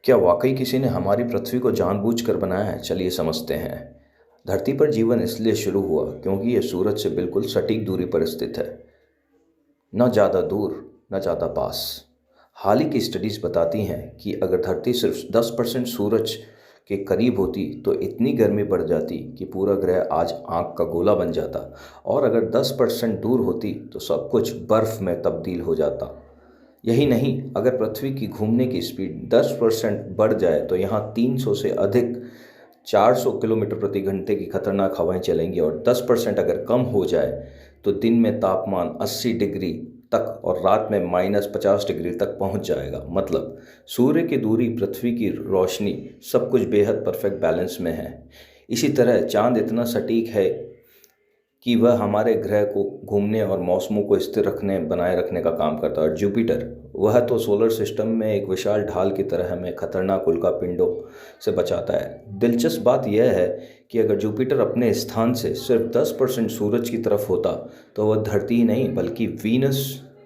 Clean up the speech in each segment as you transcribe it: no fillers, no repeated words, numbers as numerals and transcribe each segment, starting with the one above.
क्या वाकई किसी ने हमारी पृथ्वी को जानबूझकर बनाया है? चलिए समझते हैं। धरती पर जीवन इसलिए शुरू हुआ क्योंकि यह सूरज से बिल्कुल सटीक दूरी पर स्थित है। न ज़्यादा दूर, न ज़्यादा पास। हाल ही की स्टडीज़ बताती हैं कि अगर धरती सिर्फ 10% सूरज के करीब होती तो इतनी गर्मी बढ़ जाती कि पूरा ग्रह आज आग का गोला बन जाता, और अगर 10% दूर होती तो सब कुछ बर्फ़ में तब्दील हो जाता। यही नहीं, अगर पृथ्वी की घूमने की स्पीड 10% बढ़ जाए तो यहाँ 300 से अधिक 400 किलोमीटर प्रति घंटे की खतरनाक हवाएं चलेंगी, और 10% अगर कम हो जाए तो दिन में तापमान 80 डिग्री तक और रात में -50 डिग्री तक पहुंच जाएगा। मतलब सूर्य की दूरी, पृथ्वी की रोशनी, सब कुछ बेहद परफेक्ट बैलेंस में है। इसी तरह चांद इतना सटीक है कि वह हमारे ग्रह को घूमने और मौसमों को स्थिर बनाए रखने का काम करता है। और जुपिटर, वह तो सोलर सिस्टम में एक विशाल ढाल की तरह हमें खतरनाक उल्कापिंडों से बचाता है। दिलचस्प बात यह है कि अगर जुपिटर अपने स्थान से सिर्फ 10% सूरज की तरफ होता तो वह धरती ही नहीं बल्कि वीनस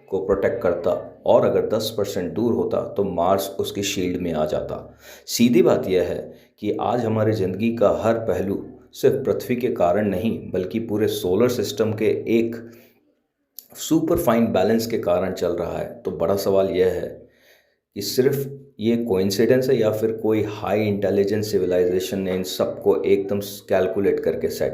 को प्रोटेक्ट करता, और अगर 10% दूर होता तो मार्स उसकी शील्ड में आ जाता। सीधी बात यह है कि आज हमारी ज़िंदगी का हर पहलू सिर्फ पृथ्वी के कारण नहीं बल्कि पूरे सोलर सिस्टम के एक सुपर फाइन बैलेंस के कारण चल रहा है। तो बड़ा सवाल यह है कि सिर्फ ये कोइंसिडेंस है या फिर कोई हाई इंटेलिजेंस सिविलाइजेशन ने इन सबको एकदम कैलकुलेट करके सेट